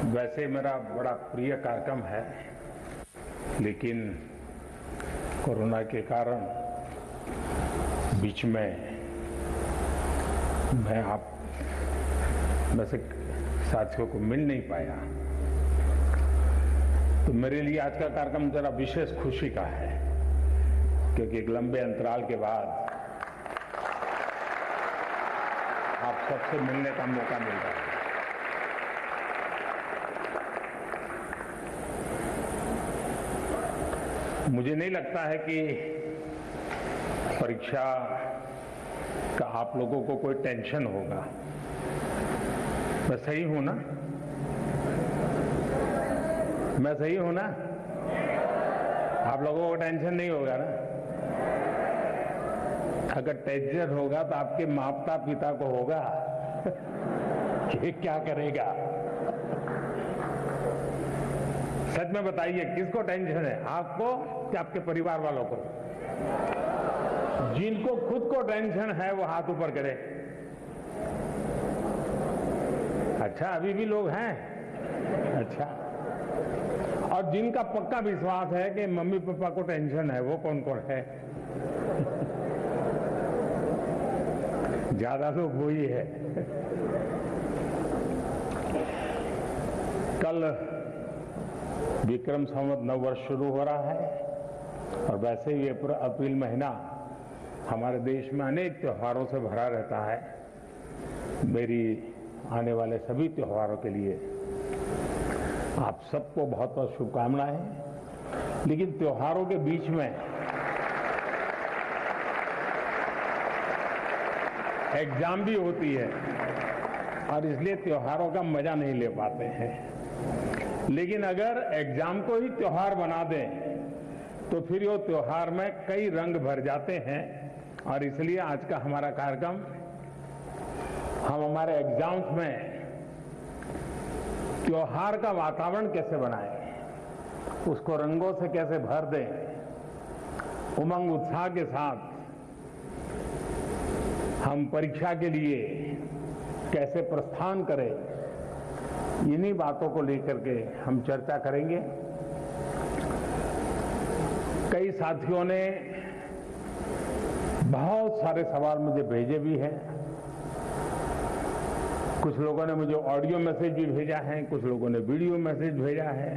वैसे मेरा बड़ा प्रिय कार्यक्रम है, लेकिन कोरोना के कारण बीच में मैं आप में से साथियों को मिल नहीं पाया, तो मेरे लिए आज का कार्यक्रम जरा विशेष खुशी का है, क्योंकि एक लंबे अंतराल के बाद आप सबसे मिलने का मौका मिल रहा है। मुझे नहीं लगता है कि परीक्षा का आप लोगों को कोई टेंशन होगा। मैं सही हूं ना? मैं सही हूं ना? आप लोगों को टेंशन नहीं होगा ना? अगर टेंशन होगा तो आपके माता पिता को होगा कि क्या करेगा। सच में बताइए, किसको टेंशन है, आपको कि आपके परिवार वालों को? जिनको खुद को टेंशन है वो हाथ ऊपर करे। अच्छा, अभी भी लोग हैं? अच्छा, और जिनका पक्का विश्वास है कि मम्मी पापा को टेंशन है, वो कौन कौन है? ज्यादा लोग वही है। कल विक्रम संवत नव वर्ष शुरू हो रहा है, और वैसे ही अप्रैल महीना हमारे देश में अनेक त्योहारों से भरा रहता है। मेरी आने वाले सभी त्योहारों के लिए आप सबको बहुत बहुत शुभकामनाएं। लेकिन त्योहारों के बीच में एग्जाम भी होती है, और इसलिए त्योहारों का मजा नहीं ले पाते हैं। लेकिन अगर एग्जाम को ही त्योहार बना दें तो फिर वो त्योहार में कई रंग भर जाते हैं, और इसलिए आज का हमारा कार्यक्रम हम हमारे एग्जाम्स में त्योहार का वातावरण कैसे बनाएं, उसको रंगों से कैसे भर दें, उमंग उत्साह के साथ हम परीक्षा के लिए कैसे प्रस्थान करें, इन्हीं बातों को लेकर के हम चर्चा करेंगे। कई साथियों ने बहुत सारे सवाल मुझे भेजे भी हैं। कुछ लोगों ने मुझे ऑडियो मैसेज भी भेजा है, कुछ लोगों ने वीडियो मैसेज भेजा है।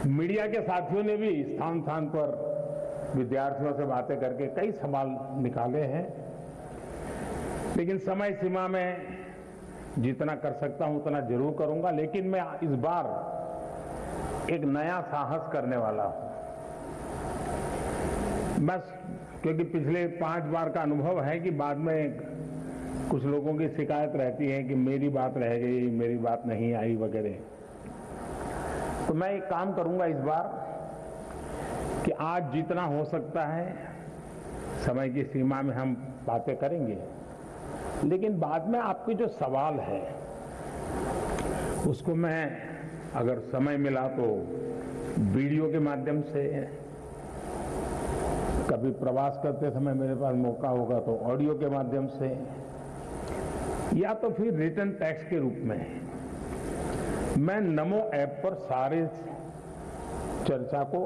मीडिया के साथियों ने भी स्थान स्थान पर विद्यार्थियों से बातें करके कई सवाल निकाले हैं। लेकिन समय सीमा में जितना कर सकता हूं उतना जरूर करूंगा। लेकिन मैं इस बार एक नया साहस करने वाला हूं। बस क्योंकि पिछले 5 बार का अनुभव है कि बाद में कुछ लोगों की शिकायत रहती है कि मेरी बात रह गई, मेरी बात नहीं आई वगैरह। तो मैं एक काम करूंगा इस बार कि आज जितना हो सकता है समय की सीमा में हम बातें करेंगे, लेकिन बाद में आपके जो सवाल है उसको मैं अगर समय मिला तो वीडियो के माध्यम से, कभी प्रवास करते समय मेरे पास मौका होगा तो ऑडियो के माध्यम से, या तो फिर रिटन टेक्स्ट के रूप में मैं नमो ऐप पर सारे चर्चा को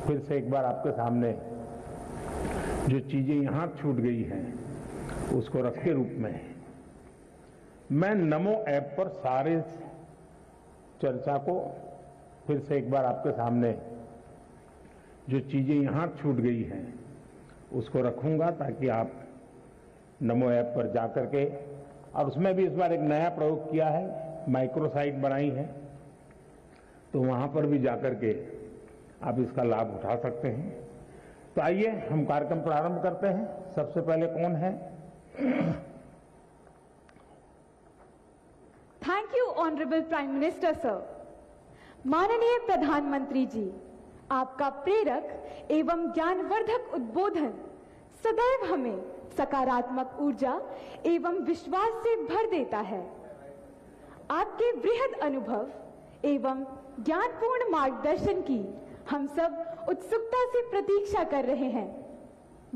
फिर से एक बार आपके सामने, जो चीजें यहां छूट गई हैं उसको रख के रूप में मैं नमो ऐप पर सारे चर्चा को फिर से एक बार आपके सामने, जो चीजें यहां छूट गई हैं उसको रखूंगा, ताकि आप नमो ऐप पर जाकर के, और उसमें भी इस बार एक नया प्रयोग किया है, माइक्रो साइट बनाई है, तो वहां पर भी जाकर के आप इसका लाभ उठा सकते हैं। तो आइए हम कार्यक्रम प्रारंभ करते हैं। सबसे पहले कौन है? Thank you honourable prime minister sir. माननीय प्रधानमंत्री जी, आपका प्रेरक एवं ज्ञानवर्धक उद्बोधन सदैव हमें सकारात्मक ऊर्जा एवं विश्वास से भर देता है। आपके वृहद अनुभव एवं ज्ञानपूर्ण मार्गदर्शन की हम सब उत्सुकता से प्रतीक्षा कर रहे हैं।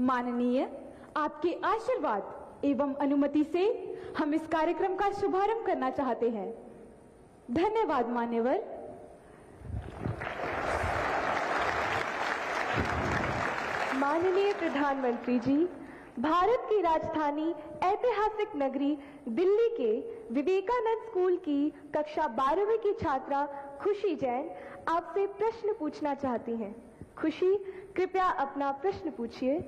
माननीय, आपके आशीर्वाद एवं अनुमति से हम इस कार्यक्रम का शुभारंभ करना चाहते हैं। धन्यवाद मान्यवर। माननीय प्रधानमंत्री जी, भारत की राजधानी ऐतिहासिक नगरी दिल्ली के विवेकानंद स्कूल की कक्षा 12वीं की छात्रा खुशी जैन आपसे प्रश्न पूछना चाहती हैं। खुशी, कृपया अपना प्रश्न पूछिए।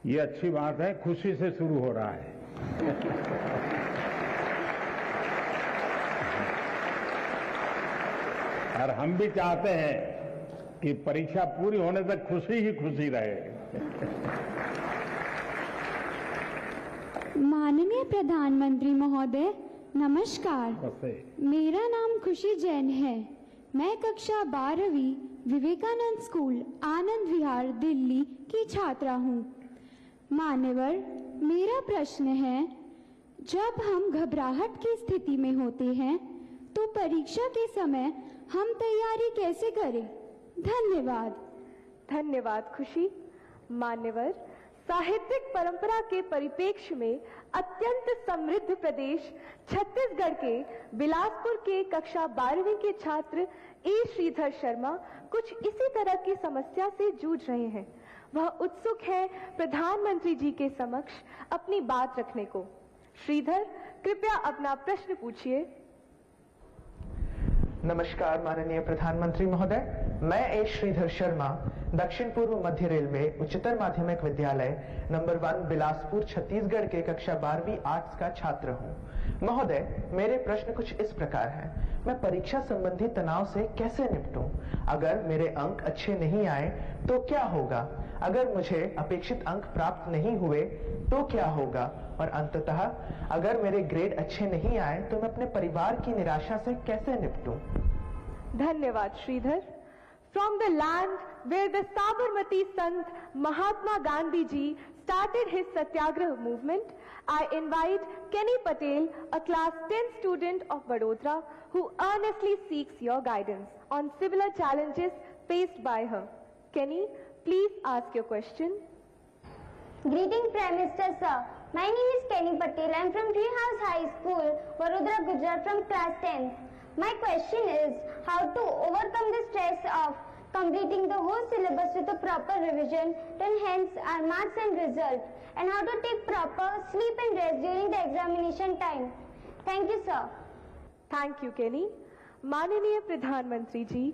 ये अच्छी बात है, खुशी से शुरू हो रहा है। और हम भी चाहते हैं कि परीक्षा पूरी होने तक खुशी ही खुशी रहे। माननीय प्रधानमंत्री महोदय, नमस्कार। मेरा नाम खुशी जैन है। मैं कक्षा 12वीं विवेकानंद स्कूल आनंद विहार दिल्ली की छात्रा हूँ। मान्यवर, मेरा प्रश्न है, जब हम घबराहट की स्थिति में होते हैं तो परीक्षा के समय हम तैयारी कैसे करें? धन्यवाद। धन्यवाद खुशी। मान्यवर, साहित्यिक परंपरा के परिप्रेक्ष्य में अत्यंत समृद्ध प्रदेश छत्तीसगढ़ के बिलासपुर के कक्षा 12वीं के छात्र ए श्रीधर शर्मा कुछ इसी तरह की समस्या से जूझ रहे हैं। वह उत्सुक है प्रधानमंत्री जी के समक्ष अपनी बात रखने को। श्रीधर, कृपया अपना प्रश्न पूछिए। नमस्कार माननीय प्रधानमंत्री महोदय, मैं ए श्रीधर शर्मा दक्षिण पूर्व मध्य रेलवे उच्चतर माध्यमिक विद्यालय नंबर 1 बिलासपुर छत्तीसगढ़ के कक्षा 12वीं आर्ट्स का छात्र हूँ। महोदय, मेरे प्रश्न कुछ इस प्रकार हैं। मैं परीक्षा संबंधी तनाव से कैसे निपटूं? अगर मेरे अंक अच्छे नहीं आए तो क्या होगा? अगर मुझे अपेक्षित अंक प्राप्त नहीं हुए तो क्या होगा? और अंततः अगर मेरे ग्रेड अच्छे नहीं आए तो मैं अपने परिवार की निराशा से कैसे निपटूं? धन्यवाद Shridhar. From the land where the Sabarmati Sant Mahatma Gandhi ji started his Satyagraha movement, I invite Kenny Patel, a class 10 student of Vadodara, who earnestly seeks your guidance on similar challenges faced by her. Kenny, please ask your question. Greeting Prime Minister Sir. My name is Kenny Patel. I am from Treehouse High School, Vadodara, Gujarat from class 10th. My question is how to overcome the stress of completing the whole syllabus with a proper revision to enhance our marks and result, and how to take proper sleep and rest during the examination time. Thank you, sir. Thank you, Kenny. माननीय प्रधानमंत्री जी,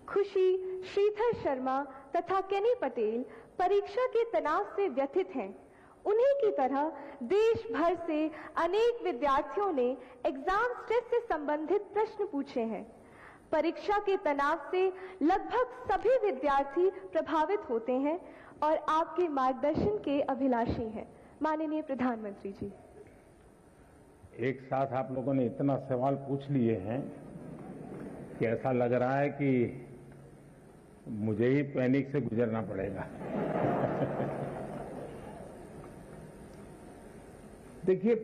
खुशी, श्रीधर शर्मा तथा केनी पटेल परीक्षा के तनाव से व्यथित हैं। उन्हीं की तरह देश भर से अनेक विद्यार्थियों ने एग्जाम स्ट्रेस से संबंधित प्रश्न पूछे हैं। परीक्षा के तनाव से लगभग सभी विद्यार्थी प्रभावित होते हैं और आपके मार्गदर्शन के अभिलाषी हैं। माननीय प्रधानमंत्री जी, एक साथ आप लोगों ने इतना सवाल पूछ लिए हैं कि ऐसा लग रहा है कि मुझे ही पैनिक से गुजरना पड़ेगा। देखिए,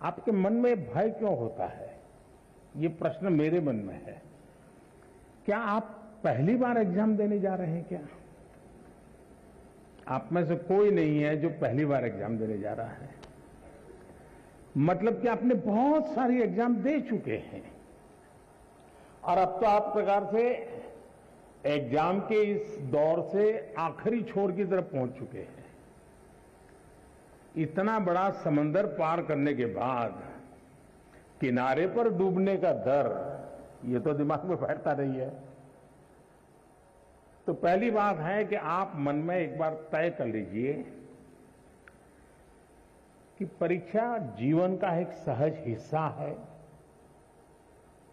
आपके मन में भय क्यों होता है, ये प्रश्न मेरे मन में है। क्या आप पहली बार एग्जाम देने जा रहे हैं? क्या आप में से कोई नहीं है जो पहली बार एग्जाम देने जा रहा है? मतलब कि आपने बहुत सारी एग्जाम दे चुके हैं और अब तो आप प्रकार से एग्जाम के इस दौर से आखिरी छोर की तरफ पहुंच चुके हैं। इतना बड़ा समंदर पार करने के बाद किनारे पर डूबने का डर, ये तो दिमाग में बैठता नहीं है। तो पहली बात है कि आप मन में एक बार तय कर लीजिए कि परीक्षा जीवन का एक सहज हिस्सा है।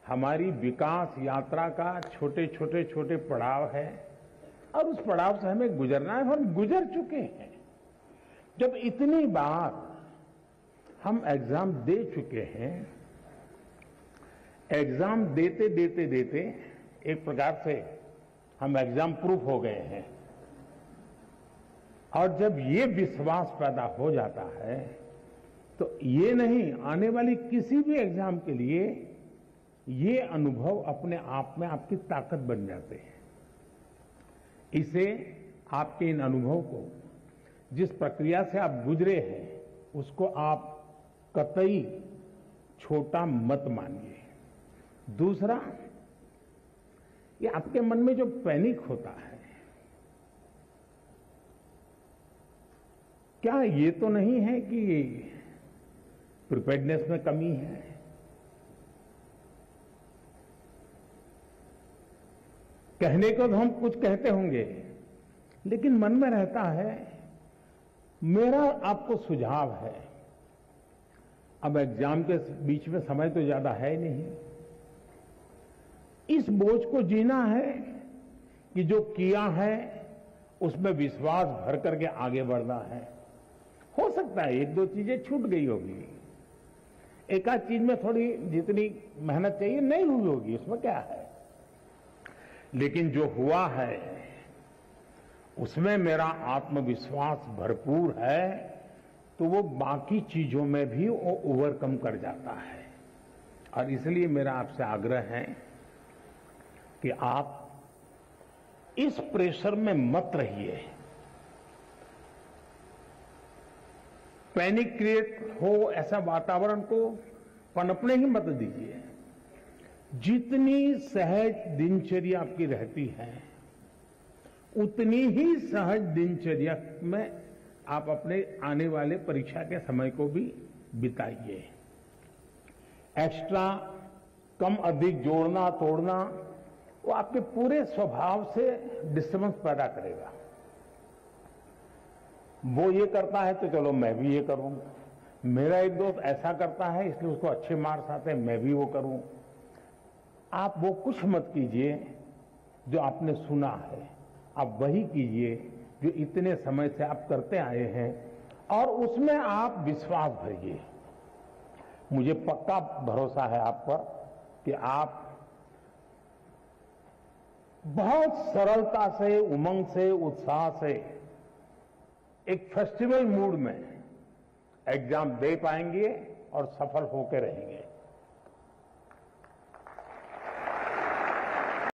हमारी विकास यात्रा का छोटे छोटे पड़ाव है और उस पड़ाव से हमें गुजरना है। हम गुजर चुके हैं। जब इतनी बार हम एग्जाम दे चुके हैं, एग्जाम देते एक प्रकार से हम एग्जाम प्रूफ हो गए हैं। और जब ये विश्वास पैदा हो जाता है तो ये नहीं, आने वाली किसी भी एग्जाम के लिए ये अनुभव अपने आप में आपकी ताकत बन जाते हैं। इसे, आपके इन अनुभव को, जिस प्रक्रिया से आप गुजरे हैं, उसको आप कतई छोटा मत मानिए। दूसरा, ये आपके मन में जो पैनिक होता है, क्या ये तो नहीं है कि प्रिपेयर्डनेस में कमी है? कहने को तो हम कुछ कहते होंगे, लेकिन मन में रहता है। मेरा आपको सुझाव है, अब एग्जाम के बीच में समय तो ज्यादा है नहीं, इस बोझ को जीना है कि जो किया है उसमें विश्वास भर करके आगे बढ़ना है। हो सकता है एक दो चीजें छूट गई होगी, एक आध चीज में थोड़ी जितनी मेहनत चाहिए नहीं हुई होगी, उसमें क्या है, लेकिन जो हुआ है उसमें मेरा आत्मविश्वास भरपूर है, तो वो बाकी चीजों में भी वो ओवरकम कर जाता है। और इसलिए मेरा आपसे आग्रह है कि आप इस प्रेशर में मत रहिए, पैनिक क्रिएट हो ऐसा वातावरण को पनपने ही मत दीजिए। जितनी सहज दिनचर्या आपकी रहती है, उतनी ही सहज दिनचर्या में आप अपने आने वाले परीक्षा के समय को भी बिताइए। एक्स्ट्रा कम अधिक जोड़ना तोड़ना वो आपके पूरे स्वभाव से डिस्टर्बेंस पैदा करेगा। वो ये करता है तो चलो मैं भी ये करूं, मेरा एक दोस्त ऐसा करता है इसलिए उसको अच्छे मार्क्स आते हैं, मैं भी वो करूं। आप वो कुछ मत कीजिए जो आपने सुना है, आप वही कीजिए जो इतने समय से आप करते आए हैं, और उसमें आप विश्वास भरिए। मुझे पक्का भरोसा है आप पर कि आप बहुत सरलता से, उमंग से, उत्साह से, एक फेस्टिवल मूड में एग्जाम दे पाएंगे और सफल होकर रहेंगे।